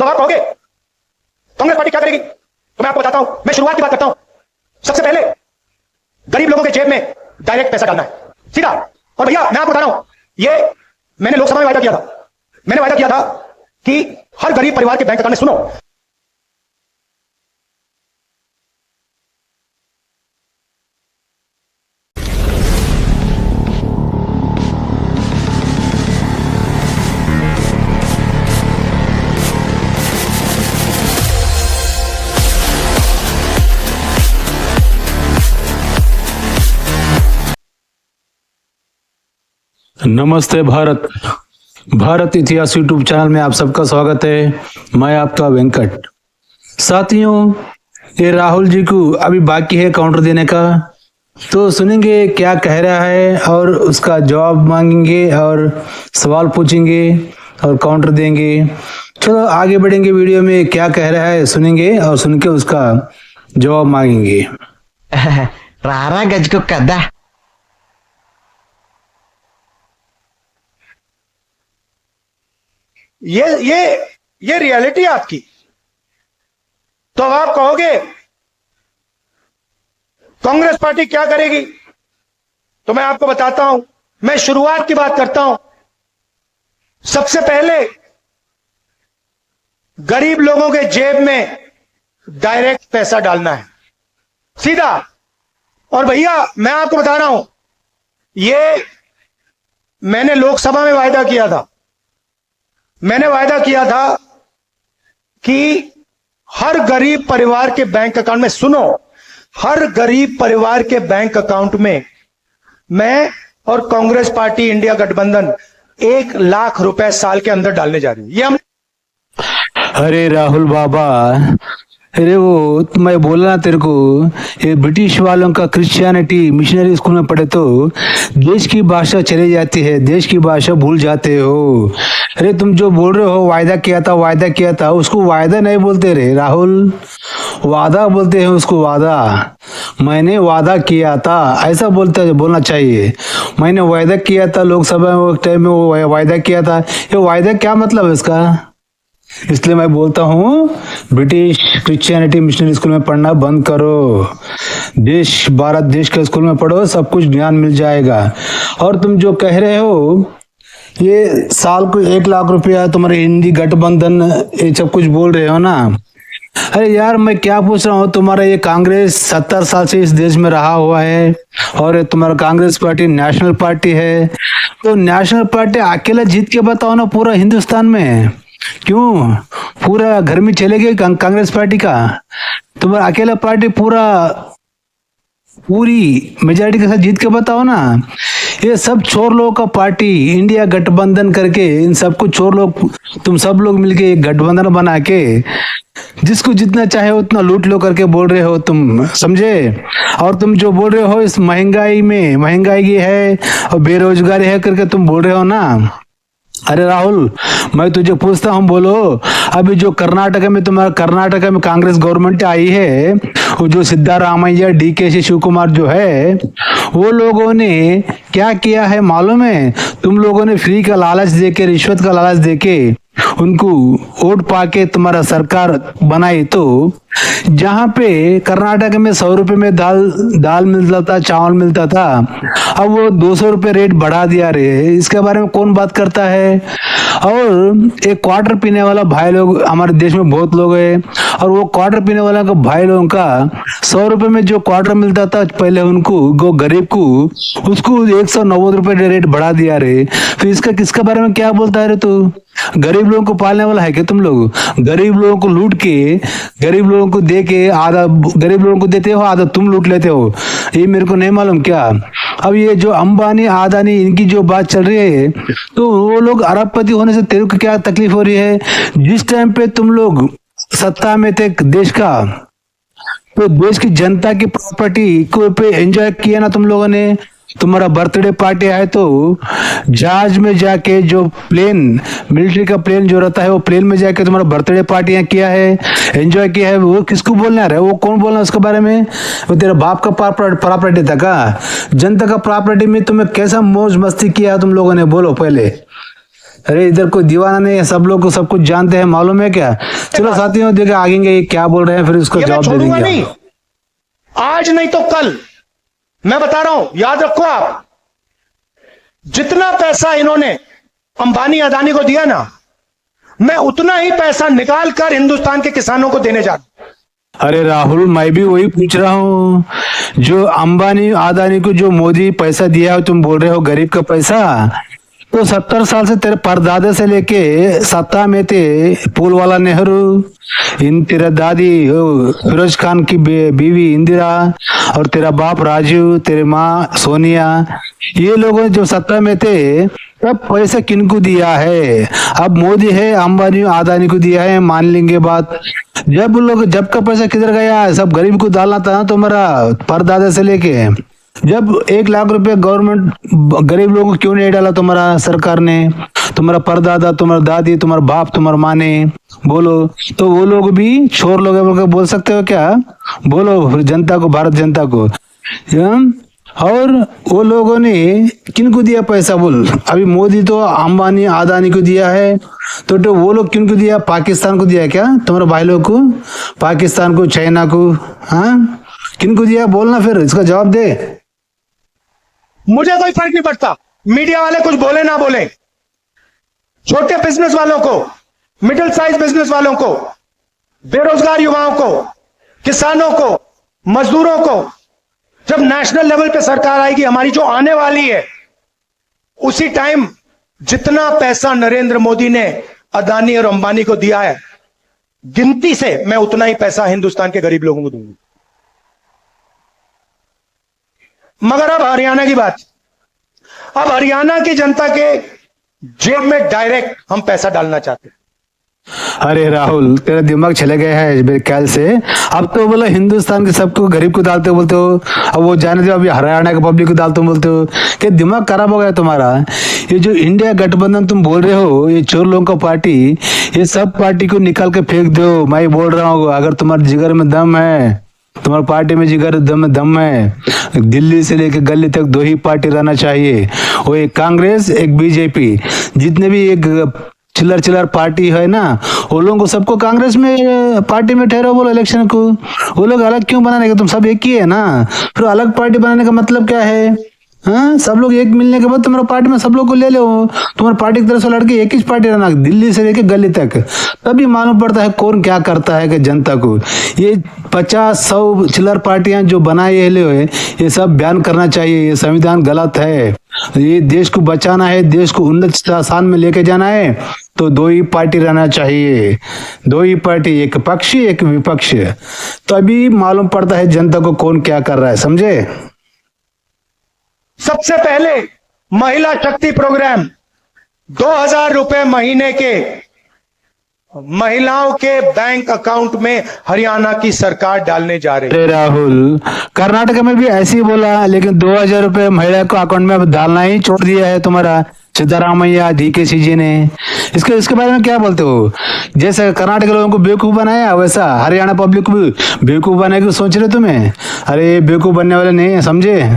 तो आप कहोगे कांग्रेस पार्टी क्या करेगी? तो मैं आपको बताता हूं, मैं शुरुआत की बात करता हूं। सबसे पहले गरीब लोगों के जेब में डायरेक्ट पैसा डालना है, सीधा। और भैया मैं आपको बता रहा हूं, ये मैंने लोकसभा में वायदा किया था। मैंने वायदा किया था कि हर गरीब परिवार के बैंक अकाउंट में, सुनो, नमस्ते भारत। भारत इतिहास यूट्यूब चैनल में आप सबका स्वागत है। मैं आपका वेंकट। साथियों, ये राहुल जी को अभी बाकी है काउंटर देने का, तो सुनेंगे क्या कह रहा है और उसका जवाब मांगेंगे और सवाल पूछेंगे और काउंटर देंगे। चलो आगे बढ़ेंगे, वीडियो में क्या कह रहा है सुनेंगे और सुन के उसका जवाब मांगेंगे। रारा गज को कदा ये रियलिटी आपकी। तो अब आप कहोगे कांग्रेस पार्टी क्या करेगी? तो मैं आपको बताता हूं, मैं शुरुआत की बात करता हूं। सबसे पहले गरीब लोगों के जेब में डायरेक्ट पैसा डालना है, सीधा। और भैया मैं आपको बता रहा हूं, ये मैंने लोकसभा में वायदा किया था। मैंने वायदा किया था कि हर गरीब परिवार के बैंक अकाउंट में, सुनो, हर गरीब परिवार के बैंक अकाउंट में मैं और कांग्रेस पार्टी इंडिया गठबंधन 1 लाख रुपए साल के अंदर डालने जा रही है। ये हम अरे राहुल बाबा, अरे वो मैं बोला ना तेरे को, ये ब्रिटिश वालों का क्रिश्चियनिटी मिशनरी स्कूल में पढ़े तो देश की भाषा चली जाती है, देश की भाषा भूल जाते हो। अरे तुम जो बोल रहे हो वायदा किया था, उसको वायदा नहीं बोलते रे राहुल, वादा बोलते हैं उसको, वादा। मैंने वादा किया था ऐसा बोलना चाहिए। मैंने वायदा किया था लोकसभा में, टाइम में वो वायदा किया था। ये वायदा क्या मतलब है इसका? इसलिए मैं बोलता हूँ, ब्रिटिश क्रिश्चियनिटी मिशनरी स्कूल में पढ़ना बंद करो, भारत देश के स्कूल में पढ़ो, सब कुछ ज्ञान मिल जाएगा। और तुम जो कह रहे हो ये साल को 1 लाख रुपया तुम्हारे हिंदी गठबंधन ये सब कुछ बोल रहे हो ना। अरे यार मैं क्या पूछ रहा हूँ, तुम्हारा ये कांग्रेस 70 साल से इस देश में रहा हुआ है और तुम्हारा कांग्रेस पार्टी नेशनल पार्टी है। तो नेशनल पार्टी अकेला जीत के बताओ ना पूरा हिंदुस्तान में, क्यों पूरा घर में चले गए कांग्रेस पार्टी का? तुम्हारा अकेला पार्टी पूरी मेजॉरिटी के साथ जीत के बताओ ना। ये सब चोर लोगों का पार्टी इंडिया गठबंधन करके, इन सबको चोर लोग, तुम सब लोग मिलके एक गठबंधन बना के जिसको जितना चाहे उतना लूट लो करके बोल रहे हो तुम, समझे? और तुम जो बोल रहे हो इस महंगाई की है और बेरोजगारी है करके तुम बोल रहे हो ना। अरे राहुल, मैं तुझे पूछता हूँ, बोलो अभी जो कर्नाटक में कांग्रेस गवर्नमेंट आई है, वो जो सिद्धारामैया, डीके शिव कुमार जो है, वो लोगों ने क्या किया है मालूम है? तुम लोगों ने फ्री का लालच देके, रिश्वत का लालच देके उनको वोट पाके तुम्हारा सरकार बनाई। तो जहाँ पे कर्नाटक में 100 रुपए में दाल मिलता था, चावल मिलता था, अब वो 200 रुपए रेट बढ़ा दिया रे। इसके बारे में कौन बात करता है? और एक क्वार्टर पीने वाला भाई लोग हमारे देश में बहुत लोग हैं, और वो क्वार्टर पीने वाला का भाई लोगों का 100 रुपए में जो क्वार्टर मिलता था पहले उनको, गरीब को, उसको 190 रुपए रेट बढ़ा दिया रे। फिर इसका किसके बारे में क्या बोलता है रे तू? गरीब लोगों को पालने वाला है क्या तुम लोग? गरीब लोगों को लूट के, गरीब लोगों को दे के, आधा गरीब लोगों को देते हो, आधा तुम लूट लेते हो। ये मेरे को नहीं मालूम क्या? अब ये जो अंबानी अदानी इनकी जो बात चल रही है, तो वो लोग अरबपति होने से तेरे को क्या तकलीफ हो रही है? जिस टाइम पे तुम लोग सत्ता में थे देश का, तो देश की जनता की प्रॉपर्टी को पे एंजॉय किया ना तुम लोगों ने। तुम्हारा बर्थडे पार्टी है तो जहाज में जाके, जो प्लेन, मिलिट्री का प्लेन जो रहता है, वो प्लेन में जाके तुम्हारा बर्थडे पार्टियां किया है, एंजॉय किया है। वो किसको बोलना है? वो कौन बोलना उसके बारे में? वो तेरा बाप का प्रॉपर्टी था का? जनता का प्रॉपर्टी में तुम्हें कैसा मौज मस्ती किया तुम लोगों ने, बोलो पहले। अरे इधर कोई दीवाना नहीं है, सब लोग को सब कुछ जानते हैं, मालूम है क्या। चलो साथियों, देखो आगे ये क्या बोल रहे हैं, फिर उसको ये मैं जवाब दे छोड़ूंगा देंगे नहीं, हम। आज नहीं तो कल। मैं बता रहा हूं, याद रखो आप, जितना पैसा इन्होंने अंबानी अदानी को दिया ना, मैं उतना ही पैसा निकाल कर हिंदुस्तान के किसानों को देने जा रहा हूं। अरे राहुल, मैं भी वही पूछ रहा हूँ, जो अंबानी अदानी को जो मोदी पैसा दिया है, तुम बोल रहे हो गरीब का पैसा, तो 70 साल से तेरे परदादे से लेके सत्ता में थे फूलवाला नेहरू, इन तेरा दादी फिरोज खान की बीवी इंदिरा, और तेरा बाप राजीव, तेरे माँ सोनिया, ये लोग जो सत्ता में थे, तब पैसा किनको दिया है। अब मोदी है, अंबानी अदानी को दिया है, मान लेंगे बात। जब का पैसा किधर गया, सब गरीब को डालना था ना तुम्हारा परदादे से लेके। जब 1 लाख रुपए गवर्नमेंट गरीब लोगों को क्यों नहीं डाला तुम्हारा सरकार ने, तुम्हारा परदादा, तुम्हारा दादी, तुम्हारा बाप, तुम्हारा माँ ने, बोलो। तो वो लोग भी छोर लोग हैं बोल के बोल सकते हो क्या? बोलो जनता को, भारत जनता को। और वो लोगों ने किनको दिया पैसा बोल? अभी मोदी तो अंबानी अदानी को दिया है, तो वो लोग किनको दिया? पाकिस्तान को दिया क्या, तुम्हारे भाई लोग को? पाकिस्तान को, चाइना को? हाँ, किनको दिया बोलना, फिर इसका जवाब दे। मुझे कोई फर्क नहीं पड़ता मीडिया वाले कुछ बोले ना बोले। छोटे बिजनेस वालों को, मिडिल साइज बिजनेस वालों को, बेरोजगार युवाओं को, किसानों को, मजदूरों को, जब नेशनल लेवल पे सरकार आएगी हमारी जो आने वाली है, उसी टाइम जितना पैसा नरेंद्र मोदी ने अदानी और अंबानी को दिया है, गिनती से मैं उतना ही पैसा हिंदुस्तान के गरीब लोगों को दूंगा। मगर अब हरियाणा की बात, अब हरियाणा की जनता के जेब में डायरेक्ट हम पैसा डालना चाहते हैं। अरे राहुल, तेरा दिमाग चले गया है मेरे ख्याल से। अब तो बोला हिंदुस्तान के सबको गरीब को डालते हो बोलते हो, अब वो जाने दो, अभी हरियाणा के पब्लिक को डालते हो बोलते हो। क्या दिमाग खराब हो गया तुम्हारा? ये जो इंडिया गठबंधन तुम बोल रहे हो, ये चोर लोगों का पार्टी, ये सब पार्टी को निकाल के फेंक दो। मैं बोल रहा हूँ, अगर तुम्हारे जिगर में दम है, तुम्हारी पार्टी में जिगर दम है, दिल्ली से लेकर गली तक 2 ही पार्टी रहना चाहिए, वो एक कांग्रेस, एक बीजेपी। जितने भी एक चिल्लर पार्टी है ना, वो लोगों को सबको कांग्रेस में पार्टी में ठहराओ बोलो इलेक्शन को। वो लोग अलग क्यों बनाने का? तुम सब एक ही है ना, फिर अलग पार्टी बनाने का मतलब क्या है? हाँ, सब लोग एक मिलने के बाद तुम्हारा पार्टी में सब लोग को ले लो। तुम्हारी पार्टी की तरफ से लड़के एक ही पार्टी रहना, दिल्ली से लेके गली तक, तभी मालूम पड़ता है कौन क्या करता है कि जनता को। ये 50-100 चिल्लर पार्टियां जो बनाए हुए, ये सब बयान करना चाहिए। ये संविधान गलत है। ये देश को बचाना है, देश को उन्नत स्थान में लेके जाना है, तो 2 ही पार्टी रहना चाहिए। 2 ही पार्टी, एक पक्षी एक विपक्ष, तभी मालूम पड़ता है जनता को कौन क्या कर रहा है, समझे? सबसे पहले महिला शक्ति प्रोग्राम 2000 रुपए महीने के महिलाओं के बैंक अकाउंट में हरियाणा की सरकार डालने जा रही है। अरे राहुल, कर्नाटक में भी ऐसे ही बोला, लेकिन 2000 रुपए महिला को अकाउंट में डालना ही छोड़ दिया है तुम्हारा सिद्धारामैया DKC जी ने। इसके बारे में क्या बोलते हो? जैसे कर्नाटक के लोगों को बेवकूफ बनाया, वैसा हरियाणा पब्लिक को भी बेवकूफ बनाने की सोच रहे तुम्हें? अरे बेवकूफ बनने वाले नहीं है, समझे?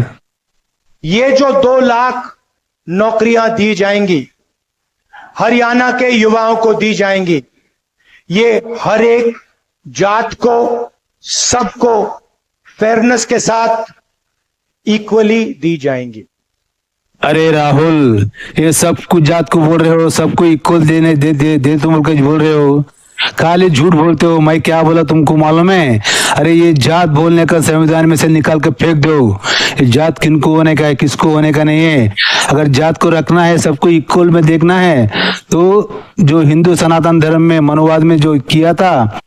ये जो 2 लाख नौकरियां दी जाएंगी, हरियाणा के युवाओं को दी जाएंगी, ये हर एक जात को, सबको फेयरनेस के साथ इक्वली दी जाएंगी। अरे राहुल, ये सब कुछ जात को बोल रहे हो, सबको इक्वल देने दे तुम बोल रहे हो, खाली झूठ बोलते हो। मैं क्या बोला तुमको मालूम है? अरे ये जात बोलने का संविधान में से निकाल के फेंक दो। ये जात किनको होने का है, किसको होने का नहीं है। अगर जात को रखना है, सबको इक्वल में देखना है, तो जो हिंदू सनातन धर्म में मनोवाद में जो किया था,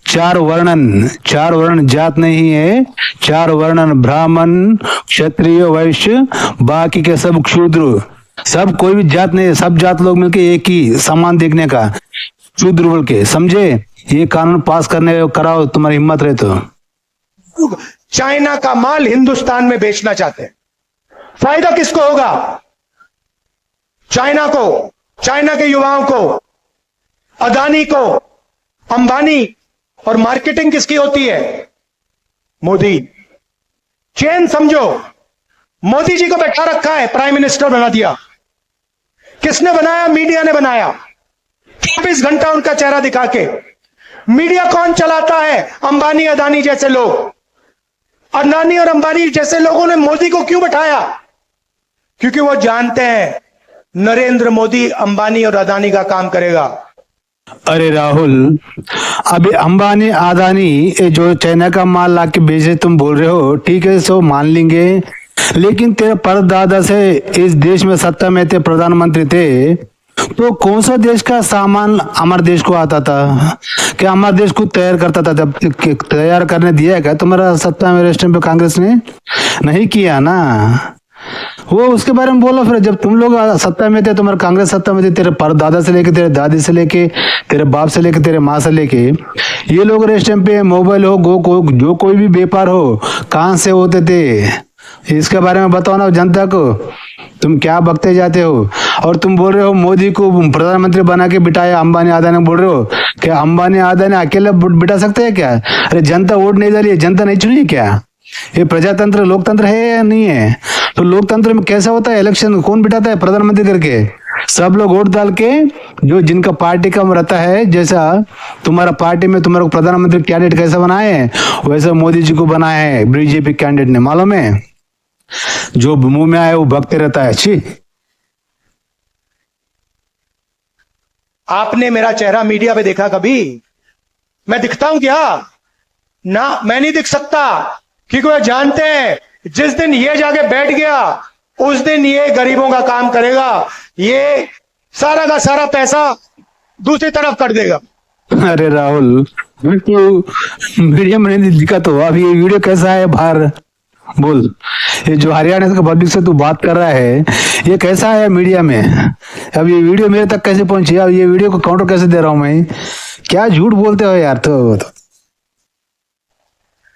4 वर्ण जात नहीं है, 4 वर्ण, ब्राह्मण, क्षत्रिय, वैश्य, बाकी के सब क्षूद्र, सब कोई भी जात नहीं है, सब जात लोग मिलके एक ही समान देखने का, शूद्र बोल के, समझे? ये कानून पास करने कराओ, तुम्हारी हिम्मत रहे तो। चाइना का माल हिंदुस्तान में बेचना चाहते हैं, फायदा किसको होगा? चाइना को, चाइना के युवाओं को, अदानी को, अंबानी। और मार्केटिंग किसकी होती है? मोदी। चेन समझो, मोदी जी को बैठा रखा है, प्राइम मिनिस्टर बना दिया किसने बनाया? मीडिया ने बनाया। 24 घंटा उनका चेहरा दिखा के। मीडिया कौन चलाता है? अंबानी अदानी जैसे लोग। अदानी और अंबानी जैसे लोगों ने मोदी को क्यों बैठाया? क्योंकि वो जानते हैं नरेंद्र मोदी अंबानी और अदानी का काम करेगा। अरे राहुल, अभी अंबानी अदानी ये जो चाइना का माल ला के बेचे तुम बोल रहे हो, ठीक है, सो मान लेंगे, लेकिन तेरे परदादा से इस देश में सत्ता में थे, प्रधानमंत्री थे, तो कौन सा देश का सामान हमारे देश को आता था? क्या हमारे देश को तैयार करता था? जब तैयार करने दिया क्या तुम्हारा सत्ता में इस टाइम पे कांग्रेस ने? नहीं किया ना। वो उसके बारे में बोलो फिर। जब तुम लोग सत्ता में थे, तुम्हारे कांग्रेस सत्ता में थे, तेरे परदादा से लेके, तेरे दादी से लेके, तेरे बाप से लेके, तेरे माँ से लेके, ये लोग इस टाइम पे मोबाइल हो, जो कोई भी व्यापार हो, कहाँ से होते थे? इसके बारे में बताओ ना जनता को। तुम क्या बकते जाते हो? और तुम बोल रहे हो मोदी को प्रधानमंत्री बना के बिठाया, अंबानी अदानी बोल रहे हो कि अंबानी अदानी अकेले बिठा सकते हैं क्या? अरे जनता वोट नहीं डाली है, जनता नहीं चुनी क्या? ये प्रजातंत्र लोकतंत्र है या नहीं है? तो लोकतंत्र में कैसा होता है इलेक्शन? कौन बिठाता है प्रधानमंत्री करके? सब लोग वोट डाल के, जो जिनका पार्टी का रहता है, जैसा तुम्हारा पार्टी में तुम्हारा प्रधानमंत्री कैंडिडेट कैसा बनाए हैं, वैसा मोदी जी को बनाया है बीजेपी कैंडिडेट ने, मालूम है? जो मुंह में आए वो बकते रहता है। अच्छी, आपने मेरा चेहरा मीडिया पे देखा कभी? मैं दिखता हूं क्या? ना, मैं नहीं दिख सकता, क्योंकि वो जानते हैं जिस दिन ये जाके बैठ गया उस दिन ये गरीबों का काम करेगा, ये सारा का सारा पैसा दूसरी तरफ कर देगा। अरे राहुल, तो मीडिया में नहीं दिखा तो अब ये वीडियो कैसा है बाहर बोल? ये जो हरियाणा का पब्लिक से तू बात कर रहा है, ये कैसा है मीडिया में? अब ये वीडियो मेरे तक कैसे पहुंची? अब ये वीडियो को काउंटर कैसे दे रहा हूं मैं? क्या झूठ बोलते हो यार। तो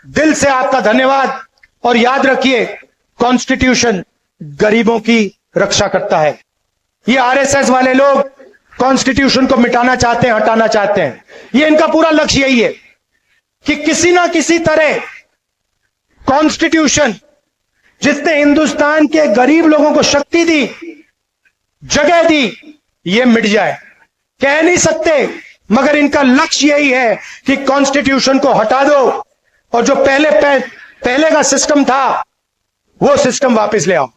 दिल से आपका धन्यवाद। और याद रखिए, कॉन्स्टिट्यूशन गरीबों की रक्षा करता है। ये आरएसएस वाले लोग कॉन्स्टिट्यूशन को मिटाना चाहते हैं, हटाना चाहते हैं। ये इनका पूरा लक्ष्य यही है कि किसी ना किसी तरह कॉन्स्टिट्यूशन, जिसने हिंदुस्तान के गरीब लोगों को शक्ति दी, जगह दी, ये मिट जाए। कह नहीं सकते, मगर इनका लक्ष्य यही है कि कॉन्स्टिट्यूशन को हटा दो और जो पहले का सिस्टम था वो सिस्टम वापस ले आओ।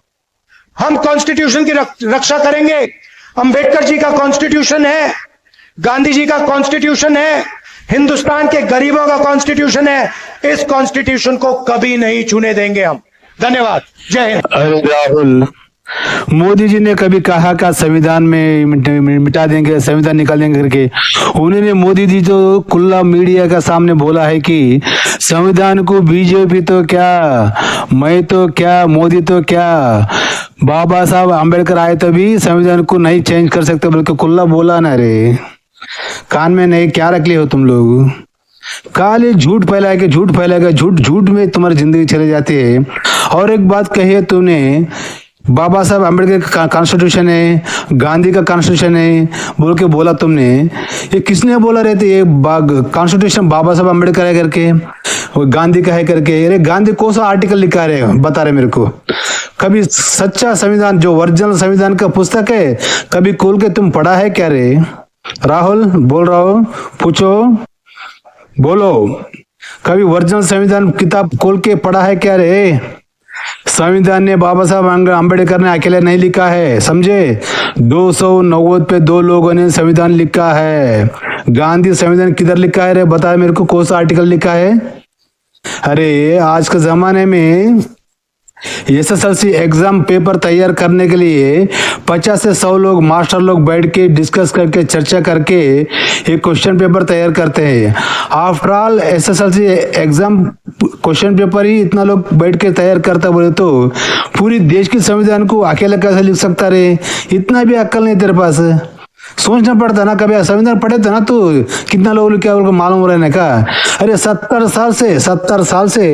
हम कॉन्स्टिट्यूशन की रक्षा करेंगे। अंबेडकर जी का कॉन्स्टिट्यूशन है, गांधी जी का कॉन्स्टिट्यूशन है, हिंदुस्तान के गरीबों का कॉन्स्टिट्यूशन है। इस कॉन्स्टिट्यूशन को कभी नहीं छूने देंगे हम। धन्यवाद। जय हिंद। अरे राहुल, मोदी जी ने कभी कहा का संविधान में मिटा देंगे, संविधान निकाल देंगे करके? उन्होंने, मोदी जी तो खुला मीडिया का सामने बोला है कि संविधान को बीजेपी तो क्या, मैं तो क्या, मोदी तो क्या, बाबा साहब अम्बेडकर आए तभी संविधान को नहीं चेंज कर सकते, बल्कि खुला बोला ना रे। कान में नहीं क्या रख लिए हो तुम लोग? काले झूठ फैला के झूठ फैलाएगा, झूठ में तुम्हारी जिंदगी चले जाती है। और एक बात कही है तुमने, बाबा साहब अम्बेडकर का कॉन्स्टिट्यूशन है, गांधी का कॉन्स्टिट्यूशन है बोल के बोला तुमने। ये किसने बोला रहते? ये कॉन्स्टिट्यूशन बाबा साहब अम्बेडकर है करके, वो गांधी का है करके? अरे गांधी कौन सा आर्टिकल लिखा रहे, बता रहे मेरे को? कभी सच्चा संविधान, जो ओरिजिनल संविधान का पुस्तक है, कभी खोल के तुम पढ़ा है क्या रे? राहुल बोल रहा हो, पूछो, बोलो, कभी ओरिजिनल संविधान किताब खोल के पढ़ा है क्या रे? संविधान ने बाबा साहब अम्बेडकर ने अकेले नहीं लिखा है, समझे? 290 पे 2 लोगों ने संविधान लिखा है। गांधी संविधान किधर लिखा है रे? बता मेरे को, कौन सा आर्टिकल लिखा है? अरे आज के जमाने में एसएसएलसी एग्जाम पेपर तैयार करने के लिए 50 से 100 लोग, मास्टर लोग बैठ के डिस्कस करके, चर्चा करके एक क्वेश्चन पेपर तैयार करते हैं। After all SSLC exam question paper ही इतना लोग बैठ के तैयार करता बोले तो पूरी देश की संविधान को अकेले कैसे लिख सकता रे? इतना भी अक्ल नहीं तेरे पास? सोचना पड़ता ना, कभी संविधान पढ़े थे ना तो कितना लोगों को क्या मालूम रहने का? अरे 70 साल से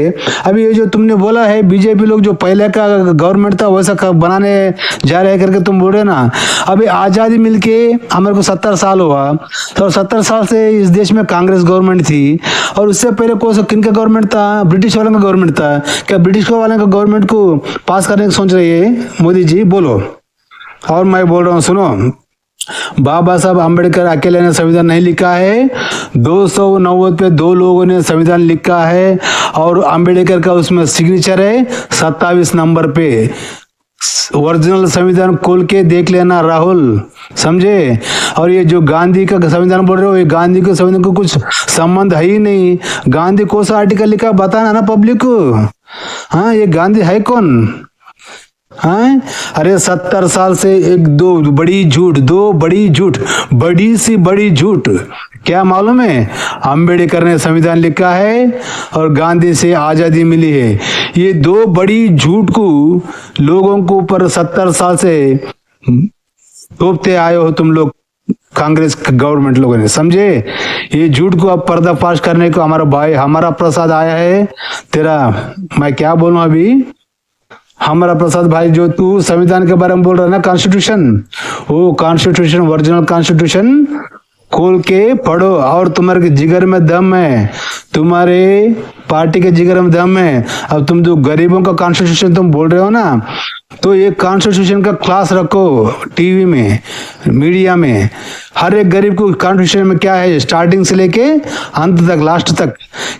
अभी ये जो तुमने बोला है, बीजेपी लोग जो पहले का गवर्नमेंट था वैसा बनाने जा रहे हैं करके तुम बोल रहे ना। अभी आजादी मिलके हमारे को 70 साल हुआ, तो 70 साल से इस देश में कांग्रेस गवर्नमेंट थी, और उससे पहले कौन सा किन का गवर्नमेंट था? ब्रिटिश वालों का गवर्नमेंट था। क्या ब्रिटिश वालों का गवर्नमेंट को पास करने की सोच रही है मोदी जी? बोलो। और मैं बोल रहा हूँ सुनो, बाबा साहब अम्बेडकर अकेले ने संविधान नहीं लिखा है, 290 पे 2 लोगों ने संविधान लिखा है और अम्बेडकर का उसमें सिग्नेचर है 27 नंबर पे। ओरिजिनल संविधान खोल के देख लेना राहुल, समझे। और ये जो गांधी का संविधान बोल रहे हो, ये गांधी के संविधान को कुछ संबंध है ही नहीं। गांधी कौन सा आर्टिकल लिखा बताना ना पब्लिक को। हाँ, ये गांधी है कौन? हाँ, अरे 70 साल से दो बड़ी झूठ, बड़ी सी बड़ी झूठ। क्या मालूम है, अंबेडकर ने संविधान लिखा है और गांधी से आजादी मिली है। ये 2 बड़ी झूठ को लोगों को ऊपर 70 साल से थोपते आए हो तुम लोग, कांग्रेस गवर्नमेंट लोगों ने, समझे। ये झूठ को अब पर्दाफाश करने को हमारा भाई हमारा प्रसाद आया है। तेरा मैं क्या बोलूं अभी, हमारा प्रसाद भाई, जो तू संविधान के बारे में बोल रहा है ना, कॉन्स्टिट्यूशन, वो कॉन्स्टिट्यूशन ओरिजिनल कॉन्स्टिट्यूशन खोल के पढ़ो। और तुम्हारे जिगर में दम है, तुम्हारे पार्टी के जिगर में दम है। अब तुम जो गरीबों का कॉन्स्टिट्यूशन तुम बोल रहे हो ना, तो ये कॉन्स्टिट्यूशन का क्लास रखो टीवी में, मीडिया में। हर एक गरीब को कॉन्स्टिट्यूशन में क्या है, स्टार्टिंग से लेके अंत तक, लास्ट तक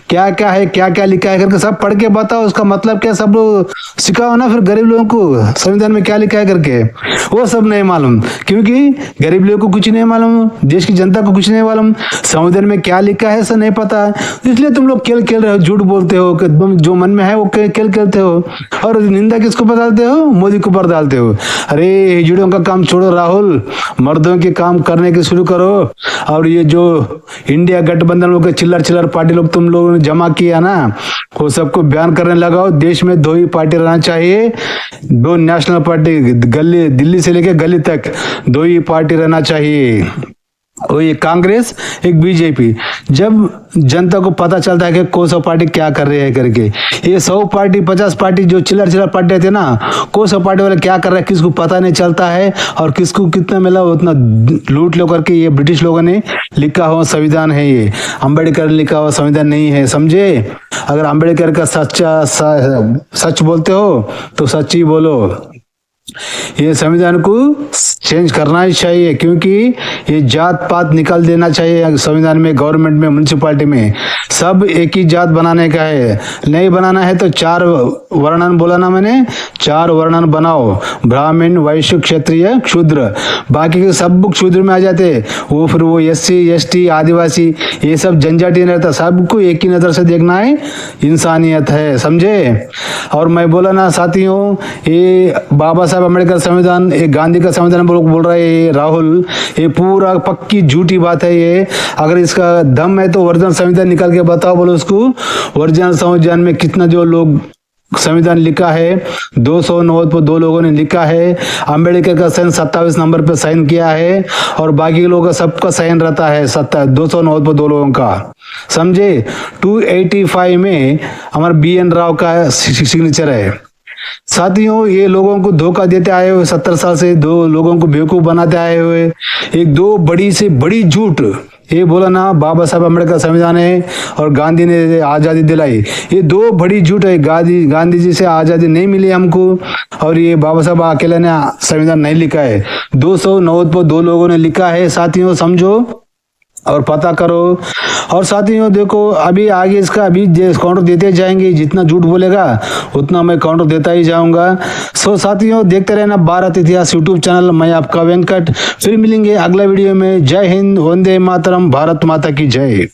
क्या क्या है, क्या क्या लिखा है करके सब पढ़ के बताओ। उसका मतलब क्या, सब लोग सिखाओ ना फिर गरीब लोगों को संविधान में क्या लिखा है करके। वो सब नहीं मालूम, क्योंकि गरीब लोगों को कुछ नहीं मालूम, देश की जनता को कुछ नहीं मालूम, संविधान में क्या लिखा है सब नहीं पता। इसलिए तुम लोग खेल खेल रहे हो, झूठ बोलते हो, जो मन में है वो खेल खेलते हो। और निंदा किसको पर डालते हो, मोदी के ऊपर डालते हो। अरे हिजड़ों का काम छोड़ो राहुल, मर्दों के काम करने के शुरू करो। और ये जो इंडिया गठबंधन लोग चिल्लर पार्टी लोग तुम लोगों ने जमा किया ना, वो सबको बयान करने लगाओ। देश में 2 ही पार्टी रहना चाहिए, 2 नेशनल पार्टी, गली दिल्ली से लेके गली तक 2 ही पार्टी रहना चाहिए, वो ये कांग्रेस, एक बीजेपी। जब जनता को पता चलता है कि कौन सा पार्टी क्या कर रही है करके, ये 100 पार्टी 50 पार्टी जो चिल्लर पार्टी थे ना, कौन सा पार्टी वाले क्या कर रहा है किसको पता नहीं चलता है। और किसको कितना मिला उतना लूट लो करके ये ब्रिटिश लोगों ने लिखा हुआ संविधान है, ये अम्बेडकर ने लिखा हुआ संविधान नहीं है, समझे। अगर अम्बेडकर का सच बोलते हो तो सच ही बोलो। ये संविधान को चेंज करना ही चाहिए, क्योंकि ये जात पात निकाल देना चाहिए संविधान में, गवर्नमेंट में, म्युनिसिपैलिटी में। सब एक ही जात बनाने का है, नहीं बनाना है तो 4 वर्णन बोला ना मैंने, 4 वर्णन बनाओ, ब्राह्मण, वैश्य, क्षत्रिय, शूद्र। बाकी के सब शूद्र में आ जाते, वो फिर वो SC ST आदिवासी ये सब झंझट ही नहीं रहता। सबको एक ही नजर से देखना है, इंसानियत है, समझे। और मैं बोला ना साथियों, ये बाबा साहब अम्बेडकर संविधान, ये गांधी का संविधान बोल रहा है राहुल, ये पूरा पक्की झूठी बात है ये। अगर इसका दम है तो ओरिजिनल संविधान निकाल के बताओ, बोलो उसको ओरिजिनल संविधान में कितना जो लोग संविधान लिखा है, 290 पर 2 लोगों ने लिखा है। अम्बेडकर का साइन 27 नंबर पे साइन किया है और बाकी लोगों का सबका साइन रहता है 290 पर 2 लोगों का, समझे। 285 में हमारा BN राव का सिग्नेचर है। साथियों, ये लोगों को धोखा देते आए हुए 70 साल से, 2 लोगों को बेवकूफ बनाते आए हुए, एक 2 बड़ी से बड़ी झूठ। ये बोला ना बाबा साहब अम्बेडकर संविधान है और गांधी ने आजादी दिलाई, ये 2 बड़ी झूठ है। गांधी जी से आजादी नहीं मिली हमको, और ये बाबा साहब अकेले ने संविधान नहीं लिखा है, 290 पर 2 लोगों ने लिखा है। साथियों समझो और पता करो। और साथियों देखो, अभी आगे इसका अभी काउंटर देते जाएंगे, जितना झूठ बोलेगा उतना मैं काउंटर देता ही जाऊंगा। सो साथियों देखते रहना भारत इतिहास यूट्यूब चैनल। मैं आपका वेंकट, फिर मिलेंगे अगला वीडियो में। जय हिंद, वंदे मातरम, भारत माता की जय।